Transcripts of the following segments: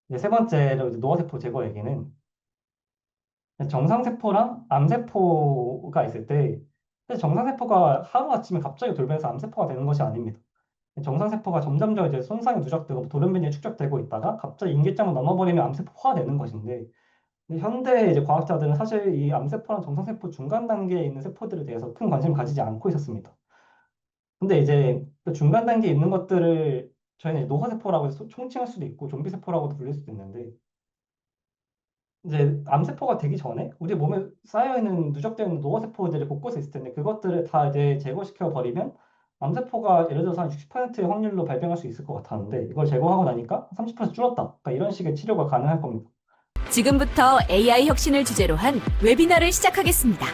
이제 세 번째로 이제 노화세포 제거 얘기는 정상세포랑 암세포가 있을 때 사실 정상세포가 하루아침에 갑자기 돌변해서 암세포가 되는 것이 아닙니다. 정상세포가 점점점 이제 손상이 누적되고 돌연변이에 축적되고 있다가 갑자기 인기장을 넘어버리면 암세포화가 되는 것인데 근데 현대 이제 과학자들은 사실 이 암세포랑 정상세포 중간 단계에 있는 세포들에 대해서 큰 관심을 가지지 않고 있었습니다. 근데 이제 그 중간 단계에 있는 것들을 저희는 이제 노화세포라고 해서 총칭할 수도 있고 좀비세포라고도 불릴 수도 있는데 이제 암세포가 되기 전에 우리 몸에 쌓여있는 누적되어 있는 노화세포들이 곳곳에 있을 텐데 그것들을 다 이제 제거시켜 버리면 암세포가 예를 들어서 한 60%의 확률로 발병할 수 있을 것 같았는데 이걸 제거하고 나니까 30% 줄었다. 그러니까 이런 식의 치료가 가능할 겁니다. 지금부터 AI 혁신을 주제로 한 웨비나를 시작하겠습니다.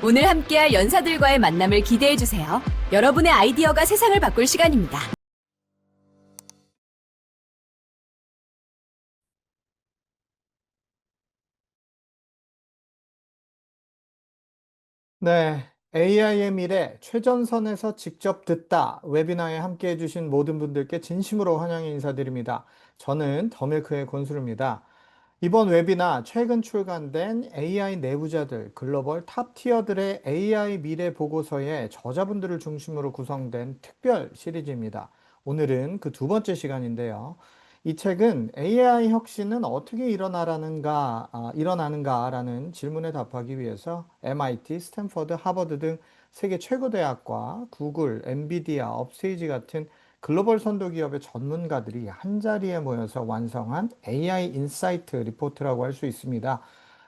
오늘 함께할 연사들과의 만남을 기대해 주세요. 여러분의 아이디어가 세상을 바꿀 시간입니다. 네, AI의 미래 최전선에서 직접 듣다 웨비나에 함께 해주신 모든 분들께 진심으로 환영의 인사드립니다. 저는 더밀크의 권수루입니다. 이번 웨비나 최근 출간된 AI 내부자들 글로벌 탑 티어들의 AI 미래 보고서의 저자분들을 중심으로 구성된 특별 시리즈입니다. 오늘은 그 두 번째 시간인데요. 이 책은 AI 혁신은 어떻게 일어나는가라는 질문에 답하기 위해서 MIT, 스탠퍼드, 하버드 등 세계 최고 대학과 구글, 엔비디아, 업스테이지 같은 글로벌 선도 기업의 전문가들이 한자리에 모여서 완성한 AI 인사이트 리포트라고 할 수 있습니다.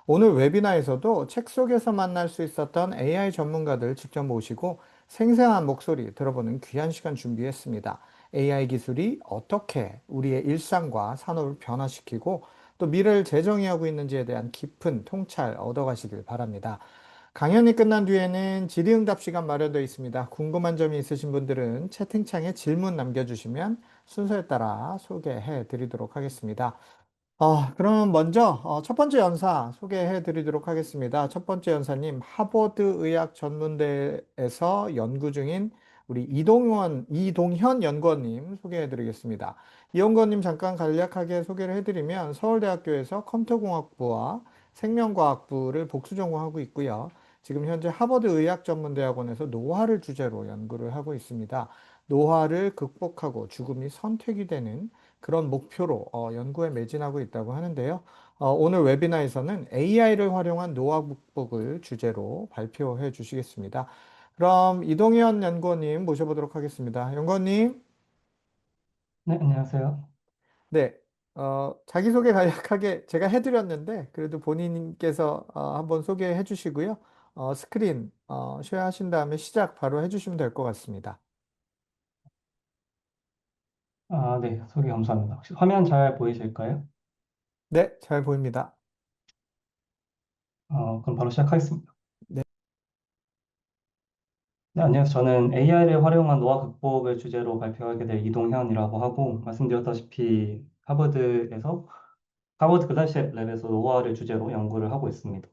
오늘 웨비나에서도 책 속에서 만날 수 있었던 AI 전문가들 직접 모시고 생생한 목소리 들어보는 귀한 시간 준비했습니다. AI 기술이 어떻게 우리의 일상과 산업을 변화시키고 또 미래를 재정의하고 있는지에 대한 깊은 통찰 얻어가시길 바랍니다. 강연이 끝난 뒤에는 질의응답 시간 마련되어 있습니다. 궁금한 점이 있으신 분들은 채팅창에 질문 남겨주시면 순서에 따라 소개해 드리도록 하겠습니다. 그럼 먼저 첫 번째 연사 소개해 드리도록 하겠습니다. 첫 번째 연사님, 하버드 의학전문대에서 연구 중인 우리 이동현 연구원님 소개해 드리겠습니다. 이 연구원님 잠깐 간략하게 소개를 해드리면 서울대학교에서 컴퓨터공학부와 생명과학부를 복수 전공하고 있고요. 지금 현재 하버드 의학전문대학원에서 노화를 주제로 연구를 하고 있습니다. 노화를 극복하고 죽음이 선택이 되는 그런 목표로 연구에 매진하고 있다고 하는데요. 오늘 웨비나에서는 AI를 활용한 노화 극복을 주제로 발표해 주시겠습니다. 그럼 이동현 연구원님 모셔보도록 하겠습니다. 연구원님, 네, 안녕하세요. 네, 자기소개 간략하게 제가 해드렸는데 그래도 본인께서 한번 소개해 주시고요. 스크린 쉐어하신 다음에 시작 바로 해주시면 될 것 같습니다. 아, 네, 소개 감사합니다. 혹시 화면 잘 보이실까요? 네, 잘 보입니다. 그럼 바로 시작하겠습니다. 네, 네, 안녕하세요. 저는 AI를 활용한 노화 극복을 주제로 발표하게 될 이동현이라고 하고, 말씀드렸다시피 하버드 그다시앱 랩에서 노화를 주제로 연구를 하고 있습니다.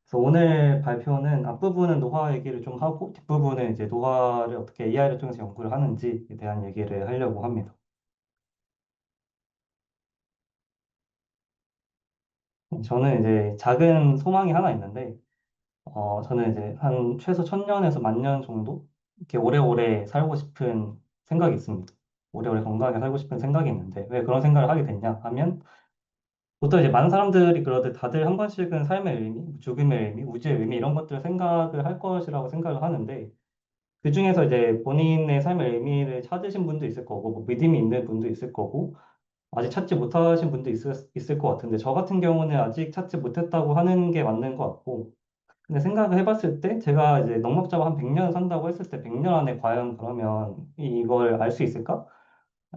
그래서 오늘 발표는 앞부분은 노화 얘기를 좀 하고, 뒷부분은 이제 노화를 어떻게 AI를 통해서 연구를 하는지에 대한 얘기를 하려고 합니다. 저는 이제 작은 소망이 하나 있는데, 저는 이제 한 최소 1000년에서 10,000년 정도 이렇게 오래오래 살고 싶은 생각이 있습니다. 오래오래 건강하게 살고 싶은 생각이 있는데 왜 그런 생각을 하게 됐냐 하면 보통 이제 많은 사람들이 그러듯 다들 한 번씩은 삶의 의미, 죽음의 의미, 우주의 의미 이런 것들을 생각을 할 것이라고 생각을 하는데 그중에서 이제 본인의 삶의 의미를 찾으신 분도 있을 거고 뭐 믿음이 있는 분도 있을 거고 아직 찾지 못하신 분도 있을 것 같은데 저 같은 경우는 아직 찾지 못했다고 하는 게 맞는 것 같고 근데 생각을 해봤을 때 제가 이제 넉넉 잡아 한 100년 산다고 했을 때 100년 안에 과연 그러면 이걸 알 수 있을까?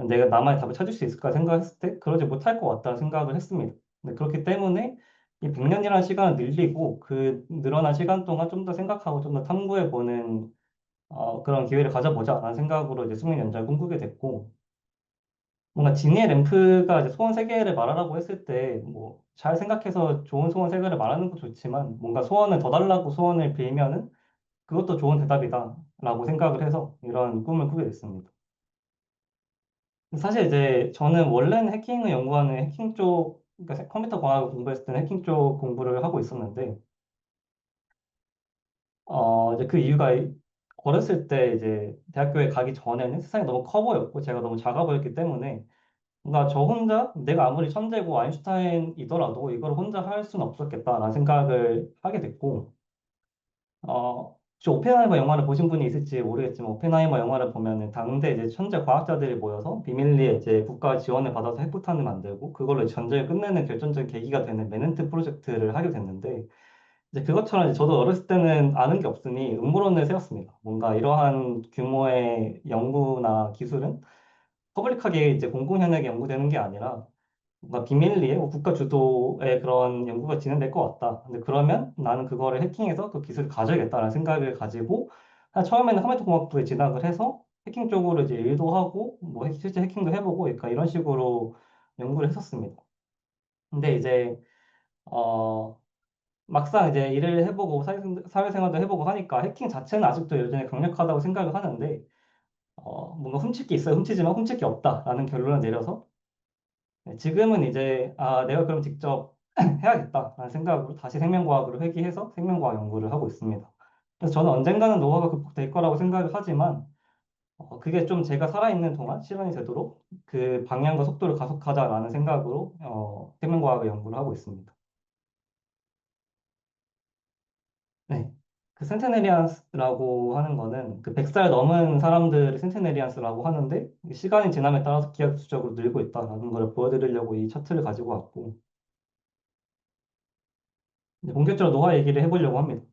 내가 나만의 답을 찾을 수 있을까 생각했을 때 그러지 못할 것 같다는 생각을 했습니다. 근데 그렇기 때문에 이 100년이라는 시간을 늘리고 그 늘어난 시간 동안 좀 더 생각하고 좀 더 탐구해보는 그런 기회를 가져보자라는 생각으로 이제 수명 연장을 꿈꾸게 됐고 뭔가 진의 램프가 이제 소원 세 개를 말하라고 했을 때, 뭐, 잘 생각해서 좋은 소원 세 개를 말하는 것도 좋지만, 뭔가 소원을 더 달라고 소원을 빌면은 그것도 좋은 대답이다. 라고 생각을 해서 이런 꿈을 꾸게 됐습니다. 사실 이제 저는 원래는 해킹을 연구하는 해킹 쪽, 그러니까 컴퓨터 과학을 공부했을 때는 해킹 쪽 공부를 하고 있었는데, 이제 그 이유가 어렸을 때 이제 대학교에 가기 전에는 세상이 너무 커 보였고, 제가 너무 작아 보였기 때문에, 뭔가 저 혼자 내가 아무리 천재고 아인슈타인이더라도 이걸 혼자 할 수는 없었겠다라는 생각을 하게 됐고, 혹시 오펜하이머 영화를 보신 분이 있을지 모르겠지만, 오펜하이머 영화를 보면은 당대 이제 천재 과학자들이 모여서 비밀리에 이제 국가 지원을 받아서 핵폭탄을 만들고, 그걸로 이제 전쟁을 끝내는 결정적인 계기가 되는 맨해튼 프로젝트를 하게 됐는데, 이제 그것처럼 이제 저도 어렸을 때는 아는 게 없으니 음모론을 세웠습니다. 뭔가 이러한 규모의 연구나 기술은 퍼블릭하게 이제 공공 현역에 연구되는 게 아니라 뭔가 비밀리에 뭐 국가 주도의 그런 연구가 진행될 것 같다. 근데 그러면 나는 그거를 해킹해서 그 기술을 가져야겠다라는 생각을 가지고 처음에는 컴퓨터 공학부에 진학을 해서 해킹 쪽으로 이제 일도 하고 뭐 실제 해킹도 해보고 그러니까 이런 식으로 연구를 했었습니다. 근데 이제 어 막상 이제 일을 해보고 사회생활도 해보고 하니까 해킹 자체는 아직도 여전히 강력하다고 생각을 하는데 뭔가 훔칠 게 있어요. 훔치지만 훔칠 게 없다라는 결론을 내려서 네, 지금은 이제 내가 그럼 직접 해야겠다라는 생각으로 다시 생명과학으로 회귀해서 생명과학 연구를 하고 있습니다. 그래서 저는 언젠가는 노화가 극복될 거라고 생각을 하지만 그게 좀 제가 살아있는 동안 실현이 되도록 그 방향과 속도를 가속하자라는 생각으로 생명과학의 연구를 하고 있습니다. 네. 그 센테네리안스라고 하는 거는 그 100살 넘은 사람들을 센테네리안스라고 하는데 시간이 지남에 따라서 기하급수적으로 늘고 있다라는 걸 보여드리려고 이 차트를 가지고 왔고 이제 본격적으로 노화 얘기를 해보려고 합니다.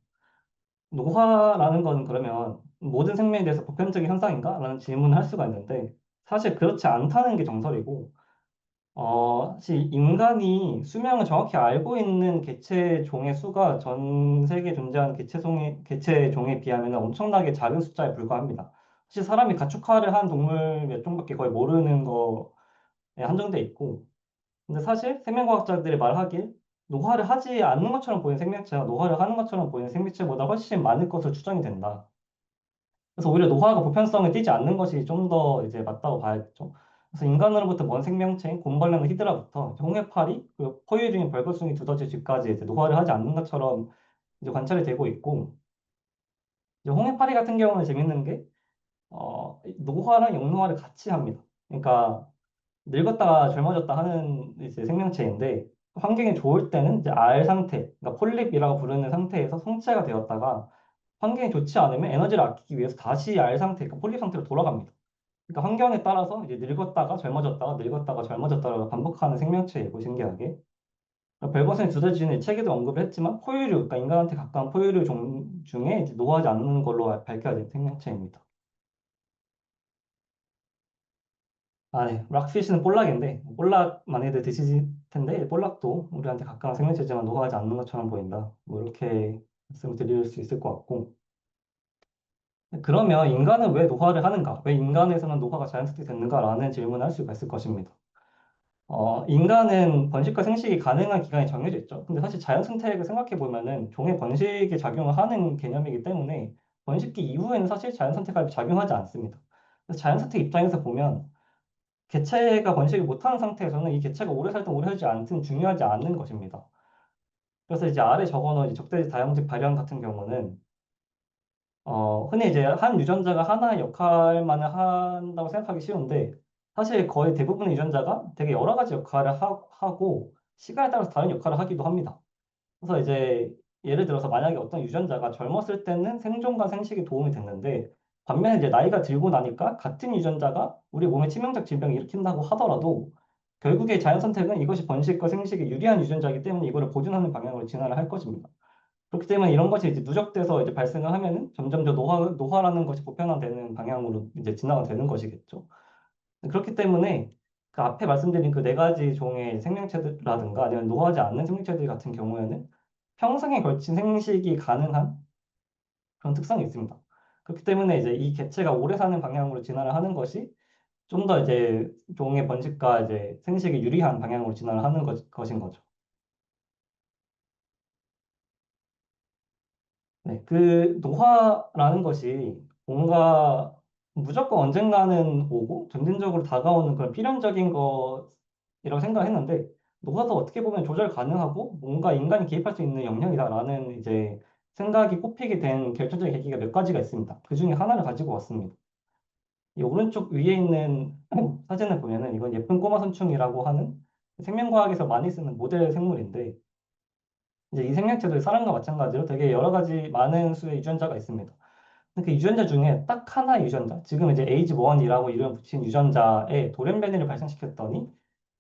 노화라는 건 그러면 모든 생명에 대해서 보편적인 현상인가? 라는 질문을 할 수가 있는데 사실 그렇지 않다는 게 정설이고 사실 인간이 수명을 정확히 알고 있는 개체 종의 수가 전 세계에 존재하는 개체 종에 비하면 엄청나게 작은 숫자에 불과합니다. 사실 사람이 가축화를 한 동물 몇 종밖에 거의 모르는 거에 한정돼 있고 근데 사실 생명과학자들이 말하길 노화를 하지 않는 것처럼 보이는 생명체와 노화를 하는 것처럼 보이는 생명체보다 훨씬 많을 것으로 추정이 된다. 그래서 오히려 노화가 보편성을 띠지 않는 것이 좀 더 이제 맞다고 봐야겠죠. 그래서 인간으로부터 먼 생명체인 곰벌레나 히드라부터 이제 홍해파리, 그리고 포유 중인 벌거숭이, 두더지 쥐까지 이제 노화를 하지 않는 것처럼 이제 관찰이 되고 있고, 이제 홍해파리 같은 경우는 재밌는 게, 노화랑 영노화를 같이 합니다. 그러니까 늙었다가 젊어졌다 하는 이제 생명체인데 환경이 좋을 때는 이제 알 상태, 그러니까 폴립이라고 부르는 상태에서 성체가 되었다가 환경이 좋지 않으면 에너지를 아끼기 위해서 다시 알 상태, 그러니까 폴립 상태로 돌아갑니다. 그러니까 환경에 따라서 이제 늙었다가 젊어졌다가 늙었다가 젊어졌다가 반복하는 생명체이고 신기하게. 벨버슨의 두더지는 이 책에도 언급을 했지만 포유류, 그러니까 인간한테 가까운 포유류 종 중에 이제 노화하지 않는 걸로 밝혀진 생명체입니다. 네. 락피쉬는 볼락인데, 볼락 많이들 드실 텐데, 볼락도 우리한테 가까운 생명체지만 노화하지 않는 것처럼 보인다. 뭐, 이렇게 말씀을 드릴 수 있을 것 같고. 그러면 인간은 왜 노화를 하는가? 왜 인간에서는 노화가 자연스럽게 됐는가라는 질문을 할 수가 있을 것입니다. 인간은 번식과 생식이 가능한 기간이 정해져 있죠. 근데 사실 자연 생태학을 생각해 보면은 종의 번식에 작용을 하는 개념이기 때문에 번식기 이후에는 사실 자연 선택학이 작용하지 않습니다. 그래서 자연 선택 입장에서 보면 개체가 번식을 못하는 상태에서는 이 개체가 오래 살든 오래 살지 않든 중요하지 않는 것입니다. 그래서 이제 아래 적어놓은 적대지 다형식 발현 같은 경우는 흔히 이제 한 유전자가 하나의 역할만을 한다고 생각하기 쉬운데 사실 거의 대부분의 유전자가 되게 여러 가지 역할을 하고 시간에 따라서 다른 역할을 하기도 합니다. 그래서 이제 예를 들어서 만약에 어떤 유전자가 젊었을 때는 생존과 생식에 도움이 됐는데 반면에 이제 나이가 들고 나니까 같은 유전자가 우리 몸에 치명적 질병을 일으킨다고 하더라도 결국에 자연 선택은 이것이 번식과 생식에 유리한 유전자이기 때문에 이거를 보존하는 방향으로 진화를 할 것입니다. 그렇기 때문에 이런 것이 이제 누적돼서 이제 발생을 하면은 점점 더 노화라는 것이 보편화되는 방향으로 이제 진화가 되는 것이겠죠. 그렇기 때문에 그 앞에 말씀드린 그 네 가지 종의 생명체들이라든가 아니면 노화하지 않는 생명체들 같은 경우에는 평생에 걸친 생식이 가능한 그런 특성이 있습니다. 그렇기 때문에 이제 이 개체가 오래 사는 방향으로 진화를 하는 것이 좀 더 이제 종의 번식과 이제 생식에 유리한 방향으로 진화를 하는 것인 거죠. 네, 그 노화라는 것이 뭔가 무조건 언젠가는 오고 점진적으로 다가오는 그런 필연적인 것이라고 생각했는데 노화도 어떻게 보면 조절 가능하고 뭔가 인간이 개입할 수 있는 영역이다라는 이제 생각이 꼽히게 된 결정적인 계기가 몇 가지가 있습니다. 그 중에 하나를 가지고 왔습니다. 이 오른쪽 위에 있는 사진을 보면은 이건 예쁜 꼬마 선충이라고 하는 생명과학에서 많이 쓰는 모델 생물인데 이제 이 생명체들 사람과 마찬가지로 되게 여러 가지 많은 수의 유전자가 있습니다. 그 유전자 중에 딱 하나의 유전자, 지금 이제 에이즈1이라고 이름 붙인 유전자에 돌연변이를 발생시켰더니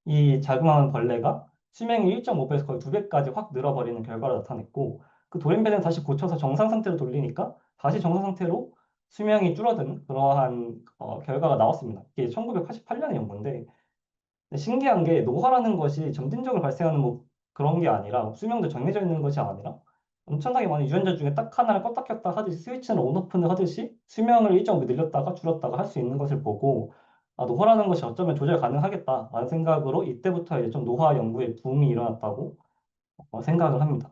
이 자그마한 벌레가 수명이 1.5배에서 거의 2배까지 확 늘어버리는 결과를 나타냈고 그 돌연변이를 다시 고쳐서 정상 상태로 돌리니까 다시 정상 상태로 수명이 줄어드는 그러한 결과가 나왔습니다. 이게 1988년의 연구인데 근데 신기한 게 노화라는 것이 점진적으로 발생하는 뭐 그런 게 아니라 수명도 정해져 있는 것이 아니라 엄청나게 많은 유전자 중에 딱 하나를 껐다 켰다 하듯이 스위치는 온오프를 하듯이 수명을 일정하게 늘렸다가 줄였다가 할 수 있는 것을 보고 아, 노화라는 것이 어쩌면 조절 가능하겠다라는 생각으로 이때부터 이제 좀 노화 연구에 붐이 일어났다고 생각을 합니다.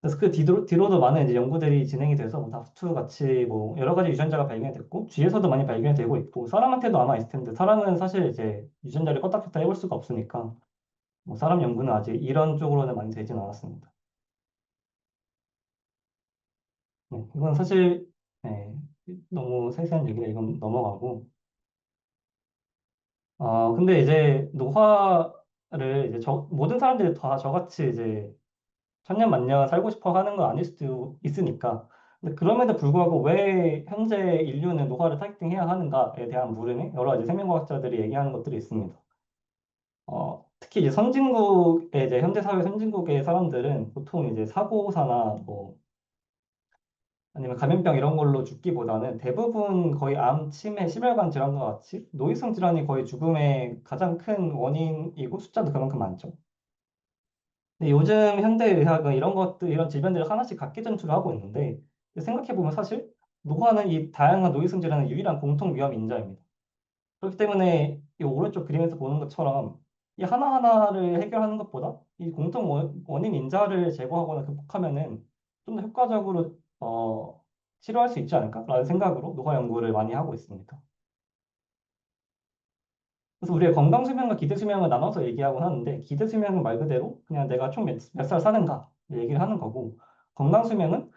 그래서 그 뒤로도 많은 이제 연구들이 진행이 돼서 뭐 다프트 같이 뭐 여러 가지 유전자가 발견이 됐고 쥐에서도 많이 발견이 되고 있고 사람한테도 아마 있을 텐데 사람은 사실 이제 유전자를 껐다 켰다 해볼 수가 없으니까 뭐 사람 연구는 아직 이런 쪽으로는 많이 되진 않았습니다. 네, 이건 사실 네, 너무 세세한 얘기라 이건 넘어가고 근데 이제 노화를 이제 모든 사람들이 다 저같이 이제 천년 만년 살고 싶어 하는 건 아닐 수도 있으니까. 근데 그럼에도 불구하고 왜 현재 인류는 노화를 타겟팅해야 하는가에 대한 물음에 여러 가지 생명과학자들이 얘기하는 것들이 있습니다. 특히 이제 선진국의 이제 현대 사회 선진국의 사람들은 보통 이제 사고사나 뭐 아니면 감염병 이런 걸로 죽기보다는 대부분 거의 암, 치매, 심혈관 질환과 같이 노이성 질환이 거의 죽음의 가장 큰 원인이고 숫자도 그만큼 많죠. 근데 요즘 현대의학은 이런 것들, 이런 질병들을 하나씩 각기 전투를 하고 있는데, 생각해보면 사실 노화는 이 다양한 노이성 질환의 유일한 공통 위험 인자입니다. 그렇기 때문에 이 오른쪽 그림에서 보는 것처럼 이 하나하나를 해결하는 것보다 이 공통 원인 인자를 제거하거나 극복하면은 좀 더 효과적으로 치료할 수 있지 않을까라는 생각으로 노화 연구를 많이 하고 있습니다. 그래서 우리가 건강 수명과 기대 수명을 나눠서 얘기하곤 하는데 기대 수명은 말 그대로 그냥 내가 총 몇 살 사는가 얘기를 하는 거고 건강 수명은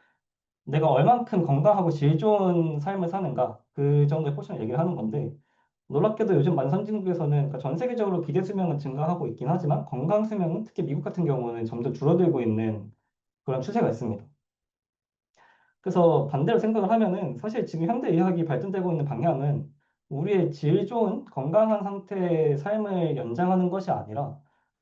내가 얼만큼 건강하고 질 좋은 삶을 사는가 그 정도의 포션을 얘기를 하는 건데 놀랍게도 요즘 많은 선진국에서는 그러니까 전 세계적으로 기대 수명은 증가하고 있긴 하지만 건강 수명은 특히 미국 같은 경우는 점점 줄어들고 있는 그런 추세가 있습니다. 그래서 반대로 생각을 하면은 사실 지금 현대 의학이 발전되고 있는 방향은 우리의 질 좋은 건강한 상태의 삶을 연장하는 것이 아니라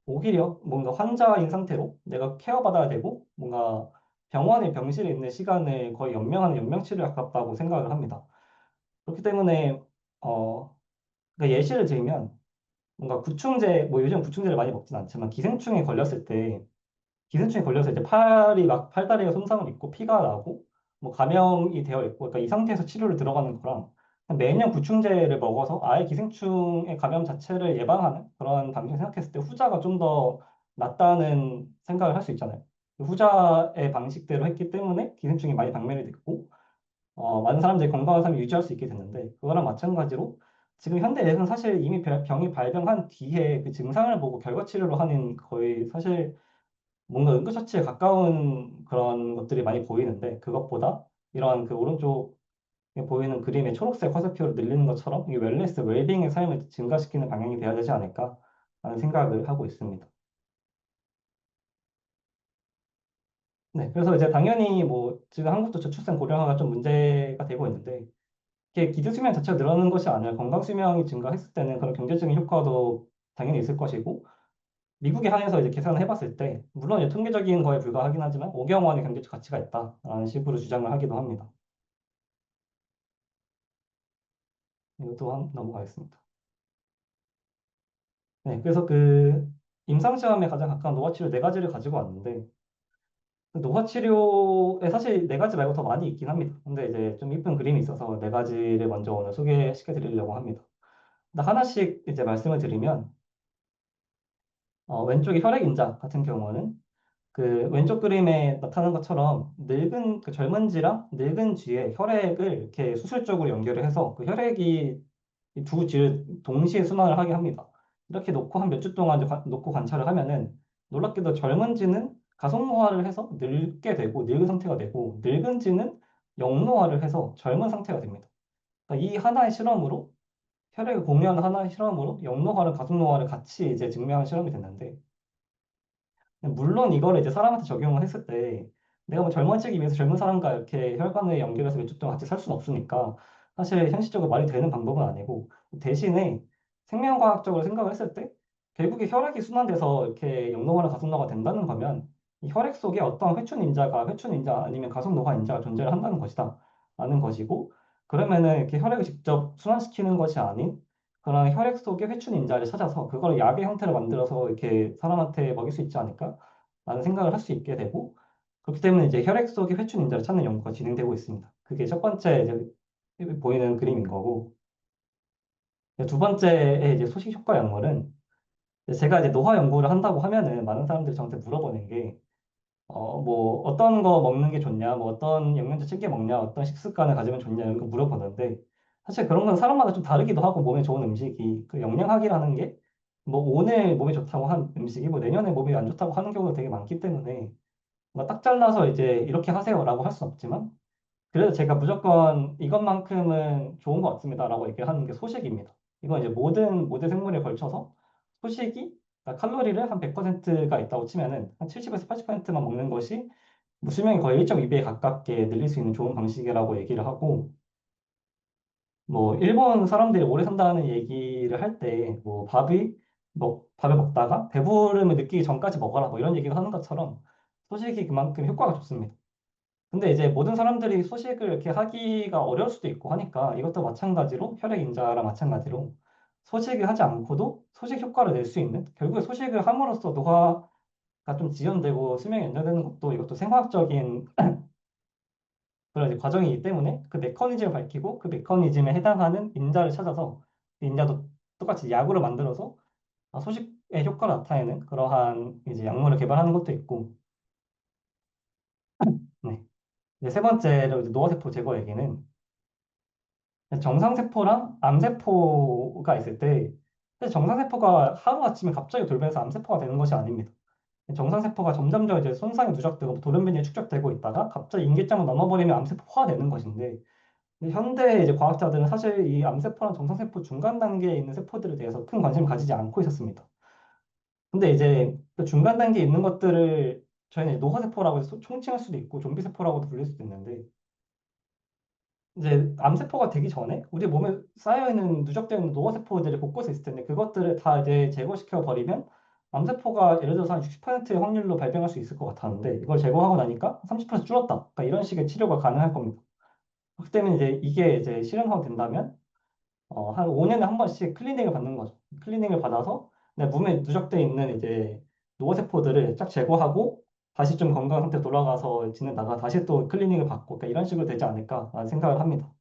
오히려 뭔가 환자인 상태로 내가 케어받아야 되고 뭔가 병원에 병실에 있는 시간을 거의 연명하는 연명치료에 가깝다고 생각을 합니다. 그렇기 때문에 그러니까 예시를 들면 뭔가 구충제 뭐 요즘 구충제를 많이 먹진 않지만 기생충에 걸렸을 때 기생충에 걸려서 이제 팔이 막 팔다리에 손상을 입고 피가 나고 뭐 감염이 되어 있고 그러니까 이 상태에서 치료를 들어가는 거랑 그냥 매년 구충제를 먹어서 아예 기생충의 감염 자체를 예방하는 그런 방식을 생각했을 때 후자가 좀 더 낫다는 생각을 할 수 있잖아요. 그 후자의 방식대로 했기 때문에 기생충이 많이 박멸이 됐고 많은 사람들이 건강한 삶을 유지할 수 있게 됐는데 그거랑 마찬가지로 지금 현대에서는 사실 이미 병이 발병한 뒤에 그 증상을 보고 결과 치료를 하는 거의 사실 뭔가 응급처치에 가까운 그런 것들이 많이 보이는데 그것보다 이런 그 오른쪽에 보이는 그림의 초록색 화살표를 늘리는 것처럼 이 웰네스, 웰빙의 삶을 증가시키는 방향이 돼야 되지 않을까라는 생각을 하고 있습니다. 네, 그래서 이제 당연히 뭐 지금 한국도 저출산 고령화가 좀 문제가 되고 있는데 이게 기대 수명 자체가 늘어나는 것이 아니라 건강 수명이 증가했을 때는 그런 경제적인 효과도 당연히 있을 것이고 미국에 한해서 이제 계산을 해봤을 때, 물론 이제 통계적인 거에 불과하긴 하지만 5개월 원의 경제적 가치가 있다라는 식으로 주장을 하기도 합니다. 이것도 넘어가겠습니다. 네, 그래서 그 임상시험에 가장 가까운 노화치료 네 가지를 가지고 왔는데, 그 노화치료에 사실 네 가지 말고 더 많이 있긴 합니다. 근데 이제 좀 이쁜 그림이 있어서 네 가지를 먼저 오늘 소개시켜 드리려고 합니다. 근데 하나씩 이제 말씀을 드리면, 왼쪽에 혈액인자 같은 경우는 그 왼쪽 그림에 나타난 것처럼 늙은 그 젊은 쥐랑 늙은 쥐의 혈액을 이렇게 수술적으로 연결을 해서 그 혈액이 이 두 쥐를 동시에 순환을 하게 합니다. 이렇게 놓고 한 몇 주 동안 이제 놓고 관찰을 하면은 놀랍게도 젊은 쥐는 가속노화를 해서 늙게 되고 늙은 상태가 되고 늙은 쥐는 영노화를 해서 젊은 상태가 됩니다. 그러니까 이 하나의 실험으로 혈액을 공유하는 하나의 실험으로 영노화를 가속노화를 같이 이제 증명한 실험이 됐는데 물론 이거를 이제 사람한테 적용을 했을 때 내가 뭐 젊어지기 위해서 젊은 사람과 이렇게 혈관을 연결해서 몇 주 동안 같이 살 수는 없으니까 사실 현실적으로 말이 되는 방법은 아니고 대신에 생명과학적으로 생각을 했을 때 결국에 혈액이 순환돼서 이렇게 영노화나 가속노화가 된다는 거면 이 혈액 속에 어떤 회춘인자가 회춘인자 아니면 가속노화인자가 존재를 한다는 것이다 라는 것이고 그러면은 이렇게 혈액을 직접 순환시키는 것이 아닌 그런 혈액 속의 회춘 인자를 찾아서 그걸 약의 형태로 만들어서 이렇게 사람한테 먹일 수 있지 않을까? 라는 생각을 할 수 있게 되고 그렇기 때문에 이제 혈액 속의 회춘 인자를 찾는 연구가 진행되고 있습니다. 그게 첫 번째 이제 보이는 그림인 거고 두 번째의 이제 소식 효과 약물은 제가 이제 노화 연구를 한다고 하면은 많은 사람들이 저한테 물어보는 게 뭐 어떤 거 먹는 게 좋냐, 뭐 어떤 영양제 챙겨 먹냐, 어떤 식습관을 가지면 좋냐 이런 거 물어보는데 사실 그런 건 사람마다 좀 다르기도 하고 몸에 좋은 음식이 그 영양학이라는 게 뭐 오늘 몸에 좋다고 한 음식이 뭐 내년에 몸에 안 좋다고 하는 경우가 되게 많기 때문에 뭐 딱 잘라서 이제 이렇게 하세요라고 할 수 없지만 그래도 제가 무조건 이것만큼은 좋은 것 같습니다라고 얘기를 하는 게 소식입니다. 이건 이제 모든 생물에 걸쳐서 소식이 그러니까 칼로리를 한 100%가 있다고 치면은 한 70에서 80%만 먹는 것이 뭐 수명이 거의 1.2배에 가깝게 늘릴 수 있는 좋은 방식이라고 얘기를 하고 뭐 일본 사람들이 오래 산다는 얘기를 할 때 뭐 밥을 먹다가 배부름을 느끼기 전까지 먹어라 뭐 이런 얘기를 하는 것처럼 소식이 그만큼 효과가 좋습니다. 근데 이제 모든 사람들이 소식을 이렇게 하기가 어려울 수도 있고 하니까 이것도 마찬가지로 혈액 인자랑 마찬가지로 소식을 하지 않고도 소식 효과를 낼 수 있는 결국에 소식을 함으로써 노화가 좀 지연되고 수명이 연장되는 것도 이것도 생화학적인 그런 이제 과정이기 때문에 그 메커니즘을 밝히고 그 메커니즘에 해당하는 인자를 찾아서 그 인자도 똑같이 약으로 만들어서 소식의 효과를 나타내는 그러한 이제 약물을 개발하는 것도 있고 네. 이제 세 번째로 이제 노화세포 제거 얘기는 정상세포랑 암세포가 있을 때 사실 정상세포가 하루아침에 갑자기 돌변해서 암세포가 되는 것이 아닙니다. 정상세포가 점점점 이제 손상이 누적되고 돌연변이에 축적되고 있다가 갑자기 인계점을 넘어버리면 암세포화가 되는 것인데 근데 현대 이제 과학자들은 사실 이 암세포랑 정상세포 중간 단계에 있는 세포들에 대해서 큰 관심을 가지지 않고 있었습니다. 근데 이제 그 중간 단계에 있는 것들을 저희는 이제 노화세포라고 해서 총칭할 수도 있고 좀비세포라고도 불릴 수도 있는데 이제 암세포가 되기 전에 우리 몸에 쌓여있는 누적되어 있는 노화세포들이 곳곳에 있을 텐데 그것들을 다 이제 제거시켜 버리면 암세포가 예를 들어서 한 60%의 확률로 발병할 수 있을 것 같았는데 이걸 제거하고 나니까 30% 줄었다. 그러니까 이런 식의 치료가 가능할 겁니다. 그렇기 때문에 이제 이게 이제 실현화가 된다면 한 5년에 한 번씩 클리닝을 받는 거죠. 클리닝을 받아서 내 몸에 누적되어 있는 이제 노화세포들을 쫙 제거하고 다시 좀 건강 상태 돌아가서 지내다가 다시 또 클리닝을 받고 그러니까 이런 식으로 되지 않을까라는 생각을 합니다.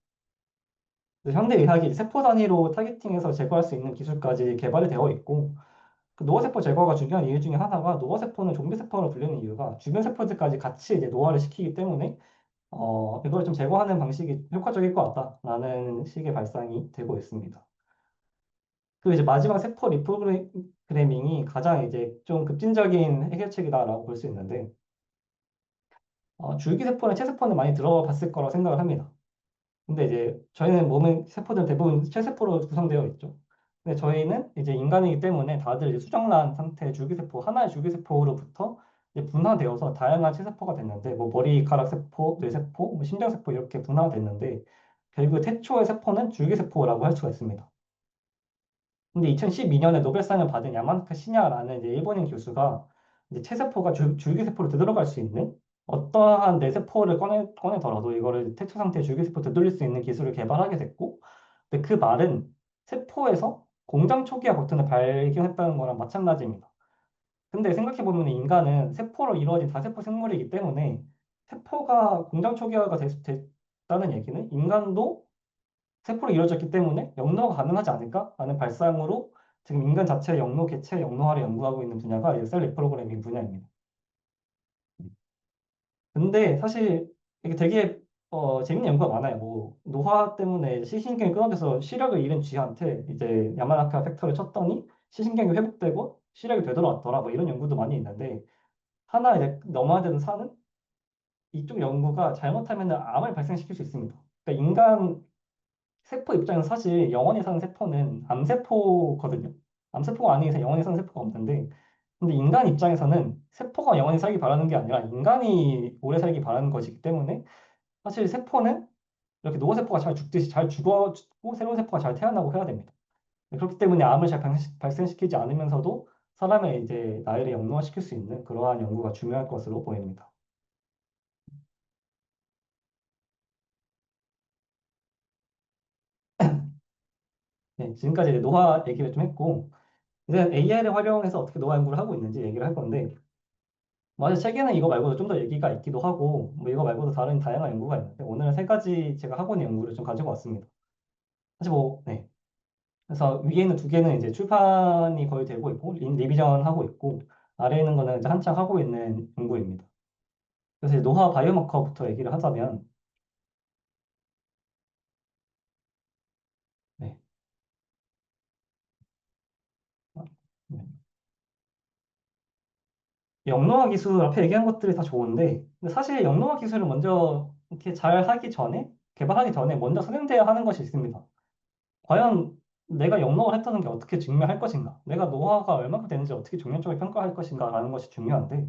그래서 현대 의학이 세포 단위로 타겟팅해서 제거할 수 있는 기술까지 개발이 되어 있고 그 노화세포 제거가 중요한 이유 중에 하나가 노화세포는 좀비세포로 불리는 이유가 주변 세포들까지 같이 이제 노화를 시키기 때문에 이걸 좀 제거하는 방식이 효과적일 것 같다라는 식의 발상이 되고 있습니다. 그 이제 마지막 세포 리프로그래밍이 가장 이제 좀 급진적인 해결책이다라고 볼 수 있는데 줄기세포나 체세포는 많이 들어봤을 거라고 생각을 합니다. 근데 이제 저희는 몸의 세포들 대부분 체세포로 구성되어 있죠. 근데 저희는 이제 인간이기 때문에 다들 이제 수정란 상태의 줄기세포, 하나의 줄기세포로부터 이제 분화되어서 다양한 체세포가 됐는데, 뭐 머리카락 세포, 뇌세포, 뭐 심장세포 이렇게 분화가 됐는데, 결국 태초의 세포는 줄기세포라고 할 수가 있습니다. 근데 2012년에 노벨상을 받은 야마나카 시냐라는 이제 일본인 교수가 이제 체세포가 줄기세포로 되돌아갈 수 있는 어떠한 내 세포를 꺼내더라도 이거를 태초 상태의 줄기세포 되돌릴 수 있는 기술을 개발하게 됐고, 근데 그 말은 세포에서 공장 초기화 버튼을 발견했다는 거랑 마찬가지입니다. 근데 생각해보면 인간은 세포로 이루어진 다세포 생물이기 때문에 세포가 공장 초기화가 됐다는 얘기는 인간도 세포로 이루어졌기 때문에 영노화가 가능하지 않을까라는 발상으로 지금 인간 자체의 영노, 개체 영노화를 연구하고 있는 분야가 이제 셀 리프로그래밍 분야입니다. 근데 사실 이게 되게 재밌는 연구가 많아요. 뭐 노화 때문에 시신경이 끊어져서 시력을 잃은 쥐한테 이제 야마나카 팩터를 쳤더니 시신경이 회복되고 시력이 되돌아왔더라. 뭐 이런 연구도 많이 있는데 하나 이제 넘어야 되는 산은 이쪽 연구가 잘못하면 암을 발생시킬 수 있습니다. 그러니까 인간 세포 입장에서 사실 영원히 사는 세포는 암세포거든요. 암세포가 아닌 이상 영원히 사는 세포가 없는데, 근데 인간 입장에서는 세포가 영원히 살기 바라는 게 아니라 인간이 오래 살기 바라는 것이기 때문에 사실 세포는 이렇게 노화 세포가 잘 죽듯이 잘 죽어주고 새로운 세포가 잘 태어나고 해야 됩니다. 그렇기 때문에 암을 잘 발생시키지 않으면서도 사람의 이제 나이를 영롱화시킬 수 있는 그러한 연구가 중요할 것으로 보입니다. 네, 지금까지 이제 노화 얘기를 좀 했고, 이제 AI를 활용해서 어떻게 노화 연구를 하고 있는지 얘기를 할 건데, 맞아, 책에는 이거 말고도 좀 더 얘기가 있기도 하고, 뭐 이거 말고도 다른 다양한 연구가 있는데, 오늘은 세 가지 제가 하고 있는 연구를 좀 가지고 왔습니다. 사실 뭐, 네. 그래서 위에 있는 두 개는 이제 출판이 거의 되고 있고, 리비전 하고 있고, 아래에 있는 거는 이제 한창 하고 있는 연구입니다. 그래서 이제 노화 바이오마커부터 얘기를 하자면, 네. 아, 네. 영노화 기술 앞에 얘기한 것들이 다 좋은데, 근데 사실 영노화 기술을 먼저 이렇게 잘 하기 전에, 개발하기 전에 먼저 선행돼야 하는 것이 있습니다. 과연 내가 영농을 했다는 게 어떻게 증명할 것인가? 내가 노화가 얼마큼 되는지 어떻게 종량적으로 평가할 것인가라는 것이 중요한데,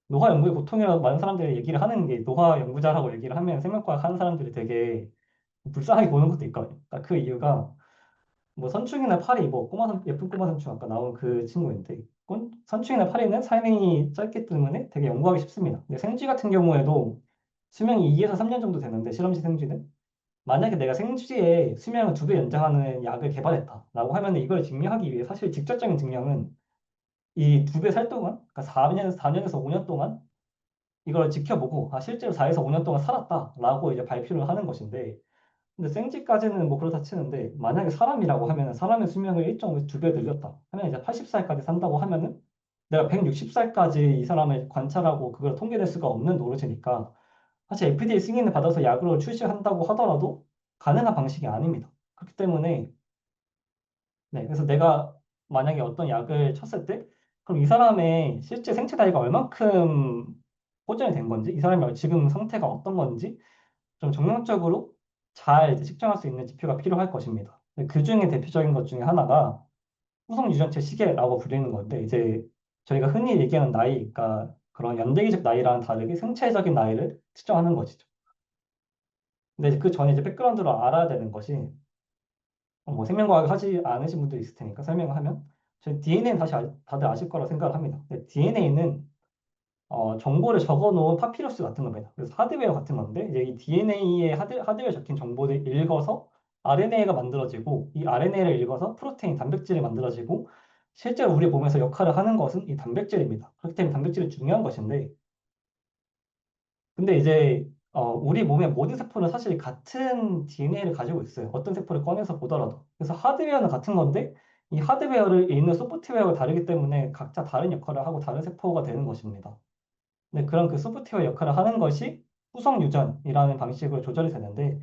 노화 연구의 고통이라고 많은 사람들이 얘기를 하는 게 노화 연구자라고 얘기를 하면 생명과학 하는 사람들이 되게 불쌍하게 보는 것도 있거든요. 그러니까 그 이유가 뭐 선충이나 파리, 뭐 예쁜 꼬마 선충 아까 나온 그 친구인데, 선충이나 파리는 삶이 짧기 때문에 되게 연구하기 쉽습니다. 근데 생쥐 같은 경우에도 수명이 2에서 3년 정도 되는데 실험실 생쥐는 만약에 내가 생쥐의 수명을 2배 연장하는 약을 개발했다라고 하면 이걸 증명하기 위해 사실 직접적인 증명은 이 2배 살 동안, 그러니까 4년에서 5년 동안 이걸 지켜보고 실제로 4에서 5년 동안 살았다라고 이제 발표를 하는 것인데, 근데 생쥐까지는 뭐 그렇다 치는데 만약에 사람이라고 하면은 사람의 수명을 1.2배 늘렸다 하면 이제 80살까지 산다고 하면은 내가 160살까지 이 사람을 관찰하고 그걸 통계될 수가 없는 노릇이니까 사실 FDA 승인을 받아서 약으로 출시한다고 하더라도 가능한 방식이 아닙니다. 그렇기 때문에 네, 그래서 내가 만약에 어떤 약을 쳤을 때 그럼 이 사람의 실제 생체 나이가 얼만큼 보존이 된 건지 이 사람이 지금 상태가 어떤 건지 좀 정량적으로 잘 이제 측정할 수 있는 지표가 필요할 것입니다. 그 중에 대표적인 것 중에 하나가 후성 유전체 시계라고 불리는 건데 이제 저희가 흔히 얘기하는 나이, 그러니까 그런 연대기적 나이랑은 다르게 생체적인 나이를 측정하는 것이죠. 근데 그 전에 이제 백그라운드로 알아야 되는 것이 뭐 생명과학 하지 않으신 분도 있을 테니까 설명을 하면 저희 DNA는 다들 아실 거라고 생각을 합니다. DNA는 정보를 적어놓은 파피러스 같은 겁니다. 그래서 하드웨어 같은 건데 이제 이 DNA에 하드웨어 적힌 정보를 읽어서 RNA가 만들어지고 이 RNA를 읽어서 프로테인, 단백질이 만들어지고 실제로 우리 몸에서 역할을 하는 것은 이 단백질입니다. 그렇기 때문에 단백질이 중요한 것인데 근데 이제 우리 몸의 모든 세포는 사실 같은 DNA를 가지고 있어요. 어떤 세포를 꺼내서 보더라도. 그래서 하드웨어는 같은 건데 이 하드웨어를 읽는 소프트웨어가 다르기 때문에 각자 다른 역할을 하고 다른 세포가 되는 것입니다. 네, 그런 그 소프트웨어 역할을 하는 것이 후성 유전이라는 방식으로 조절이 되는데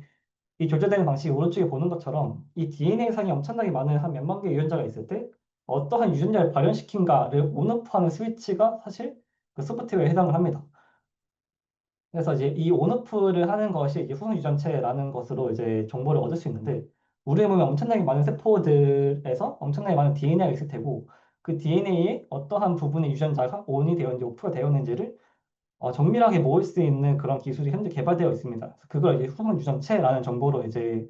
이 조절되는 방식이 오른쪽에 보는 것처럼 이 DNA 상에 엄청나게 많은 한 몇만 개의 유전자가 있을 때 어떠한 유전자를 발현시킨가를 온오프하는 스위치가 사실 그 소프트웨어에 해당을 합니다. 그래서 이제 이 온오프를 하는 것이 이제 후성 유전체라는 것으로 이제 정보를 얻을 수 있는데 우리의 몸에 엄청나게 많은 세포들에서 엄청나게 많은 DNA가 있을 테고 그 DNA의 어떠한 부분의 유전자가 온이 되었는지 오프가 되었는지를 정밀하게 모을 수 있는 그런 기술이 현재 개발되어 있습니다. 그래서 그걸 이제 후성 유전체라는 정보로 이제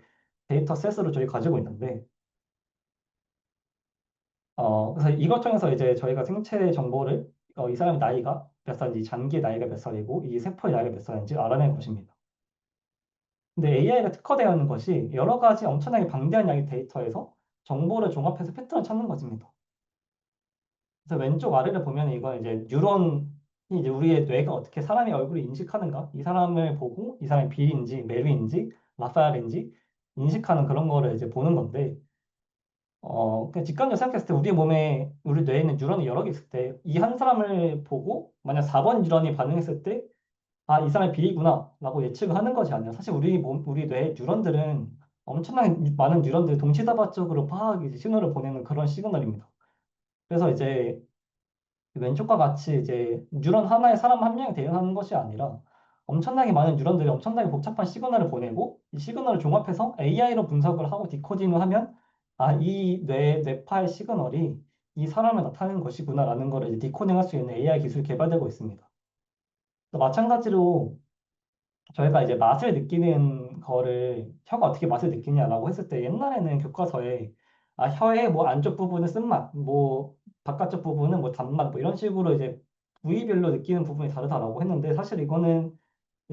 데이터 셋으로 저희 가지고 있는데, 그래서 이것 통해서 이제 저희가 생체 정보를 이 사람의 나이가 몇 살인지, 장기의 나이가 몇 살이고, 이 세포의 나이가 몇 살인지 알아낸 것입니다. 근데 AI가 특화되어 있는 것이 여러 가지 엄청나게 방대한 양의 데이터에서 정보를 종합해서 패턴을 찾는 것입니다. 그래서 왼쪽 아래를 보면 이건 이제 뉴런이 이제 우리의 뇌가 어떻게 사람의 얼굴을 인식하는가, 이 사람을 보고 이 사람이 빌인지 메리인지 라파엘인지 인식하는 그런 거를 이제 보는 건데, 그냥 직관적으로 생각했을 때 우리 몸에 우리 뇌에 있는 뉴런이 여러 개 있을 때 이 한 사람을 보고 만약 4번 뉴런이 반응했을 때 아, 이 사람이 B구나 라고 예측을 하는 것이 아니라 사실 우리 뇌 뉴런들은 엄청나게 많은 뉴런들이 동시다발적으로 이제 신호를 보내는 그런 시그널입니다. 그래서 이제 왼쪽과 같이 이제 뉴런 하나에 사람 한 명이 대응하는 것이 아니라 엄청나게 많은 뉴런들이 엄청나게 복잡한 시그널을 보내고 이 시그널을 종합해서 AI로 분석을 하고 디코딩을 하면 아, 이 뇌파의 시그널이 이 사람을 나타내는 것이구나라는 걸 이제 디코딩할 수 있는 AI 기술이 개발되고 있습니다. 또 마찬가지로 저희가 이제 맛을 느끼는 거를 혀가 어떻게 맛을 느끼냐라고 했을 때 옛날에는 교과서에 아, 혀의 뭐 안쪽 부분은 쓴맛, 뭐 바깥쪽 부분은 뭐 단맛, 뭐 이런 식으로 이제 부위별로 느끼는 부분이 다르다라고 했는데 사실 이거는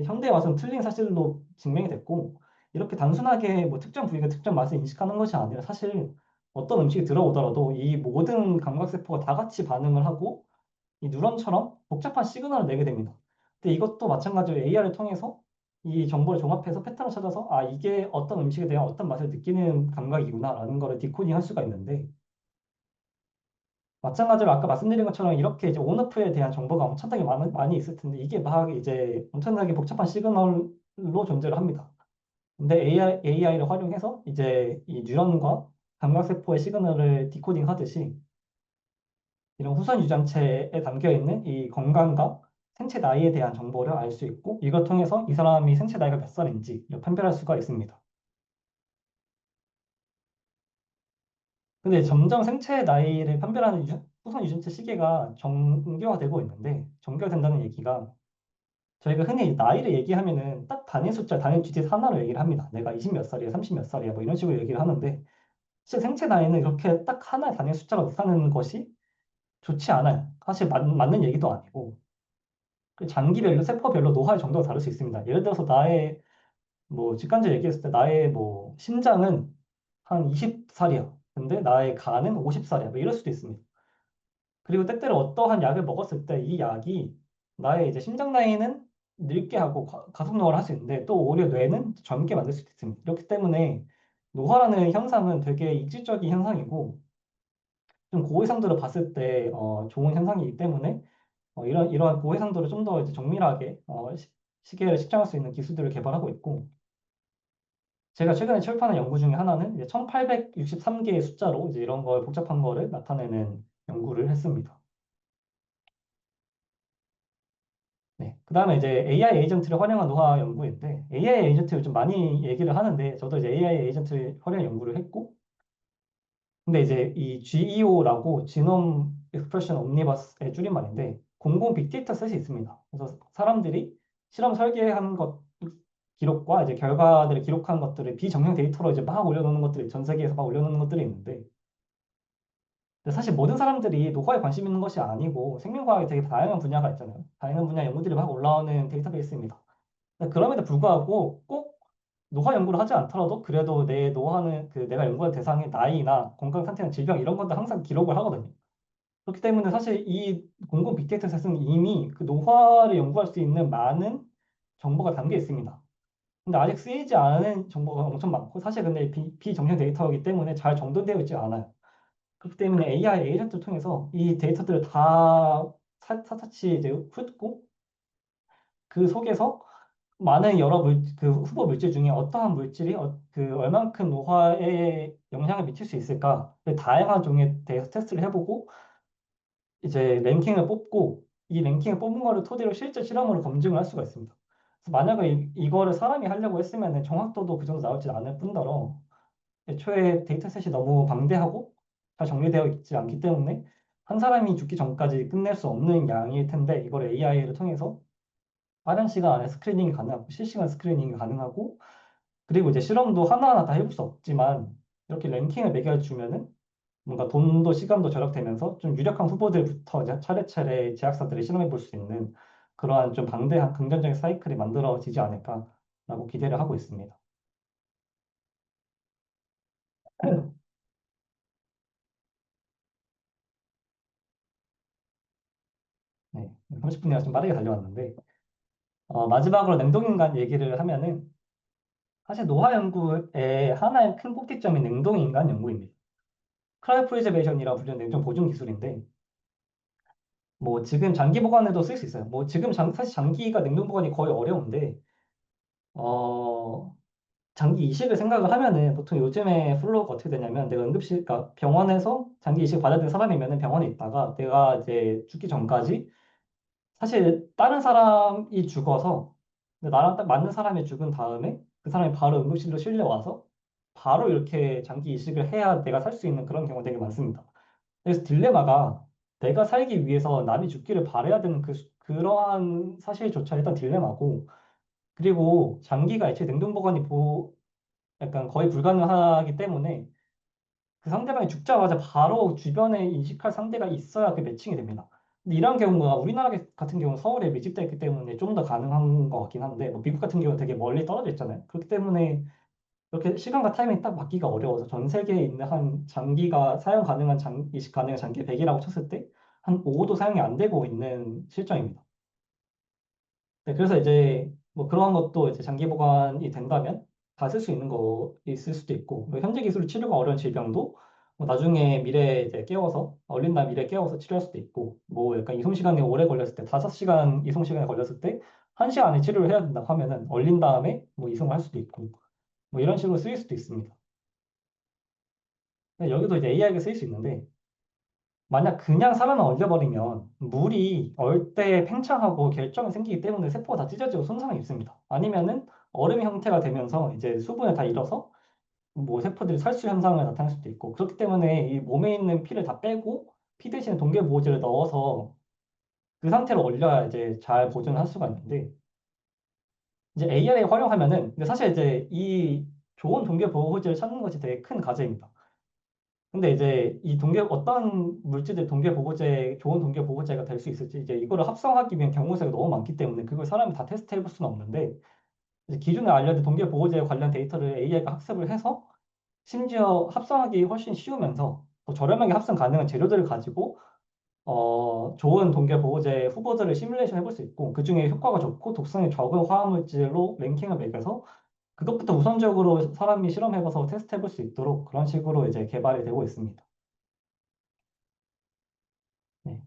현대에 와서는 틀린 사실로 증명이 됐고 이렇게 단순하게 뭐 특정 부위가 특정 맛을 인식하는 것이 아니라 사실 어떤 음식이 들어오더라도 이 모든 감각세포가 다 같이 반응을 하고 이 뉴런처럼 복잡한 시그널을 내게 됩니다. 근데 이것도 마찬가지로 AR을 통해서 이 정보를 종합해서 패턴을 찾아서 아, 이게 어떤 음식에 대한 어떤 맛을 느끼는 감각이구나라는 거를 디코딩 할 수가 있는데 마찬가지로 아까 말씀드린 것처럼 이렇게 이제 온오프에 대한 정보가 엄청나게 많이 있을 텐데 이게 막 이제 엄청나게 복잡한 시그널로 존재를 합니다. 근데 AI를 활용해서 이제 이 뉴런과 감각세포의 시그널을 디코딩 하듯이 이런 후선 유전체에 담겨 있는 이 건강과 생체 나이에 대한 정보를 알 수 있고 이걸 통해서 이 사람이 생체 나이가 몇 살인지 판별할 수가 있습니다. 근데 점점 생체 나이를 판별하는 후선 유전체 시계가 정교화되고 있는데 정교화된다는 얘기가 저희가 흔히 나이를 얘기하면은 딱 단위 숫자, 단위 주짓 하나로 얘기를 합니다. 내가 20 몇 살이야, 30 몇 살이야, 뭐 이런 식으로 얘기를 하는데 실제 생체 나이는 이렇게 딱 하나의 단위 숫자로 나타내는 것이 좋지 않아요. 사실 맞는 얘기도 아니고 그 장기별로, 세포별로 노화의 정도가 다를 수 있습니다. 예를 들어서 나의 뭐 직관적으로 얘기했을 때 나의 뭐 심장은 한 20살이야. 근데 나의 간은 50살이야. 뭐 이럴 수도 있습니다. 그리고 때때로 어떠한 약을 먹었을 때 이 약이 나의 이제 심장 나이는 늙게 하고 가속 노화를 할 수 있는데 또 오히려 뇌는 젊게 만들 수도 있습니다. 그렇기 때문에 노화라는 현상은 되게 이질적인 현상이고 좀 고해상도를 봤을 때 좋은 현상이기 때문에 이러한 고해상도를 좀 더 이제 정밀하게 시계를 측정할 수 있는 기술들을 개발하고 있고 제가 최근에 출판한 연구 중에 하나는 이제 1863개의 숫자로 이제 이런 걸 복잡한 거를 나타내는 연구를 했습니다. 네. 그다음에 이제 AI 에이전트를 활용한 노화 연구인데 AI 에이전트 요즘 많이 얘기를 하는데 저도 이제 AI 에이전트 활용 연구를 했고 근데 이제 이 GEO라고 지놈 익스프레션 옴니버스의 줄임말인데 공공 빅데이터 셋이 있습니다. 그래서 사람들이 실험 설계한 것 기록과 이제 결과들을 기록한 것들을 비정형 데이터로 이제 막 올려놓는 것들이 전 세계에서 막 올려놓는 것들이 있는데 근데 사실 모든 사람들이 노화에 관심 있는 것이 아니고 생명과학이 되게 다양한 분야가 있잖아요. 다양한 분야 연구들이 막 올라오는 데이터베이스입니다. 근데 그럼에도 불구하고 꼭 노화 연구를 하지 않더라도 그래도 내 노화는 그 내가 연구한 대상의 나이나 건강 상태나 질병 이런 것들 항상 기록을 하거든요. 그렇기 때문에 사실 이 공공 빅데이터 셋은 이미 그 노화를 연구할 수 있는 많은 정보가 담겨 있습니다. 근데 아직 쓰이지 않은 정보가 엄청 많고 사실 근데 비정형 데이터이기 때문에 잘 정돈되어 있지 않아요. 그렇기 때문에 AI 에이전트를 통해서 이 데이터들을 다 사사치 이제 훑고 그 속에서 많은 그 후보 물질 중에 어떠한 물질이 그 얼만큼 노화에 영향을 미칠 수 있을까 다양한 종에 대해서 테스트를 해보고 이제 랭킹을 뽑고 이 랭킹을 뽑은 거를 토대로 실제 실험으로 검증을 할 수가 있습니다. 그래서 만약에 이거를 사람이 하려고 했으면 정확도도 그 정도 나올지 않을 뿐더러 애초에 데이터셋이 너무 방대하고 잘 정리되어 있지 않기 때문에 한 사람이 죽기 전까지 끝낼 수 없는 양일 텐데 이걸 AI를 통해서 빠른 시간 안에 스크리닝이 가능하고 실시간 스크리닝이 가능하고 그리고 이제 실험도 하나하나 다 해볼 수 없지만 이렇게 랭킹을 매겨주면은 뭔가 돈도 시간도 절약되면서 좀 유력한 후보들부터 이제 차례차례 제약사들이 실험해 볼 수 있는 그러한 좀 방대한 긍정적인 사이클이 만들어지지 않을까라고 기대를 하고 있습니다. 네, 30분이나 좀 빠르게 달려왔는데 마지막으로 냉동인간 얘기를 하면은 사실 노화 연구의 하나의 큰 꼭지점이 냉동인간 연구입니다. 크라이오프리저베이션이라 불리는 냉동 보존 기술인데 뭐 지금 장기 보관에도 쓸 수 있어요. 뭐 지금 사실 장기가 냉동 보관이 거의 어려운데 어 장기 이식을 생각을 하면은 보통 요즘에 플로우가 어떻게 되냐면 내가 응급실, 그러니까 병원에서 장기 이식 받아야 되는 사람이면은 병원에 있다가 내가 이제 죽기 전까지 사실 다른 사람이 죽어서 나랑 딱 맞는 사람이 죽은 다음에 그 사람이 바로 응급실로 실려와서 바로 이렇게 장기 이식을 해야 내가 살 수 있는 그런 경우가 되게 많습니다. 그래서 딜레마가 내가 살기 위해서 남이 죽기를 바라야 되는 그러한 사실조차 일단 딜레마고, 그리고 장기가 애초에 냉동 보관이 약간 거의 불가능하기 때문에 그 상대방이 죽자마자 바로 주변에 인식할 상대가 있어야 그 매칭이 됩니다. 근데 이런 경우가 우리나라 같은 경우는 서울에 밀집되어 있기 때문에 좀 더 가능한 것 같긴 한데, 뭐 미국 같은 경우는 되게 멀리 떨어져 있잖아요. 그렇기 때문에 이렇게 시간과 타이밍이 딱 맞기가 어려워서 전 세계에 있는 한 장기가 사용 가능한 이식 가능한 장기 100이라고 쳤을 때 한 5도 사용이 안 되고 있는 실정입니다. 네, 그래서 이제 뭐 그런 것도 이제 장기 보관이 된다면 다 쓸 수 있는 거 있을 수도 있고, 뭐 현재 기술로 치료가 어려운 질병도 뭐 나중에 미래에 이제 깨워서 얼린 날 미래에 깨워서 치료할 수도 있고, 뭐 약간 이송 시간이 오래 걸렸을 때 5시간 이송 시간이 걸렸을 때 1시간 안에 치료를 해야 된다 하면은 얼린 다음에 뭐 이송을 할 수도 있고, 뭐 이런 식으로 쓰일 수도 있습니다. 근데 여기도 이제 AI가 쓰일 수 있는데, 만약 그냥 사람을 얼려버리면 물이 얼 때 팽창하고 결정이 생기기 때문에 세포가 다 찢어지고 손상이 있습니다. 아니면은 얼음 형태가 되면서 이제 수분을 다 잃어서 뭐 세포들이 살수 현상을 나타낼 수도 있고, 그렇기 때문에 이 몸에 있는 피를 다 빼고 피 대신에 동계보호제를 넣어서 그 상태로 얼려야 이제 잘 보존을 할 수가 있는데, 이제 AI를 활용하면은, 근데 사실 이제 이 좋은 동계보호제를 찾는 것이 되게 큰 과제입니다. 근데 이제 어떤 물질들 좋은 동계 보호제가 될 수 있을지, 이제 이거를 합성하기 위한 경우수가 너무 많기 때문에 그걸 사람이 다 테스트 해볼 수는 없는데, 이제 기존에 알려진 동계 보호제 관련 데이터를 AI가 학습을 해서 심지어 합성하기 훨씬 쉬우면서 더 저렴하게 합성 가능한 재료들을 가지고 좋은 동계 보호제 후보들을 시뮬레이션 해볼 수 있고, 그중에 효과가 좋고 독성이 적은 화학물질로 랭킹을 매겨서 그것부터 우선적으로 사람이 실험해봐서 테스트해볼 수 있도록 그런 식으로 이제 개발이 되고 있습니다. 네.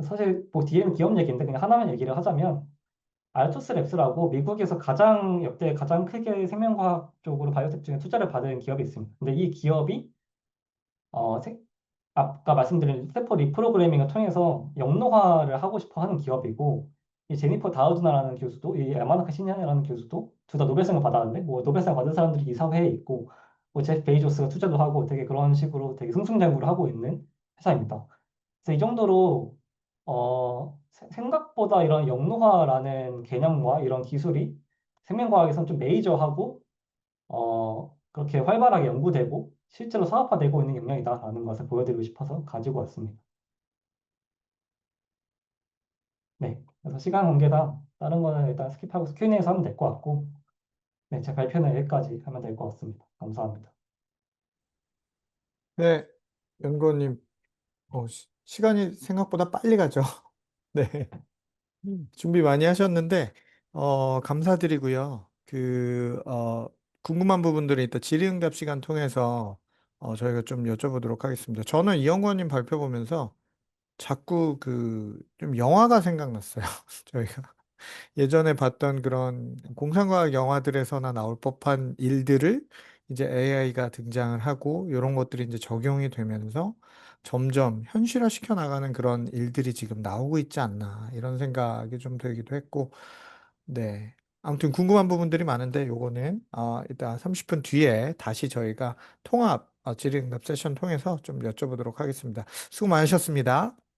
사실 뭐 뒤에는 기업 얘기인데 그냥 하나만 얘기를 하자면, 알토스 랩스라고 미국에서 역대 가장 크게 생명과학 쪽으로 바이오텍 중에 투자를 받은 기업이 있습니다. 근데 이 기업이 어, 세- 아까 말씀드린 세포 리프로그래밍을 통해서 영노화를 하고 싶어 하는 기업이고, 이 제니퍼 다우드나라는 교수도, 이 야마나카 시냐라는 교수도 둘 다 노벨상을 받았는데, 뭐 노벨상 받은 사람들이 이사회에 있고, 뭐 제프 베이조스가 투자도 하고 되게 그런 식으로 되게 승승장구를 하고 있는 회사입니다. 그래서 이 정도로 생각보다 이런 영노화라는 개념과 이런 기술이 생명과학에선 좀 메이저하고 그렇게 활발하게 연구되고 실제로 사업화되고 있는 영역이다라는 것을 보여드리고 싶어서 가지고 왔습니다. 네, 그래서 시간 관계상 다른 거는 일단 스킵하고 Q&A에서 하면 될 것 같고, 네, 제 발표는 여기까지 하면 될 것 같습니다. 감사합니다. 네, 연구원님, 시간이 생각보다 빨리 가죠. 네. 준비 많이 하셨는데, 감사드리고요. 궁금한 부분들이 있다. 질의응답 시간 통해서, 저희가 좀 여쭤보도록 하겠습니다. 저는 이영권님 발표 보면서 자꾸 좀 영화가 생각났어요. 저희가. 예전에 봤던 그런 공상과학 영화들에서나 나올 법한 일들을 이제 AI가 등장을 하고 이런 것들이 이제 적용이 되면서 점점 현실화 시켜 나가는 그런 일들이 지금 나오고 있지 않나 이런 생각이 좀 들기도 했고, 네. 아무튼 궁금한 부분들이 많은데 요거는 이따 30분 뒤에 다시 저희가 통합 질의응답 세션 통해서 좀 여쭤보도록 하겠습니다. 수고 많으셨습니다.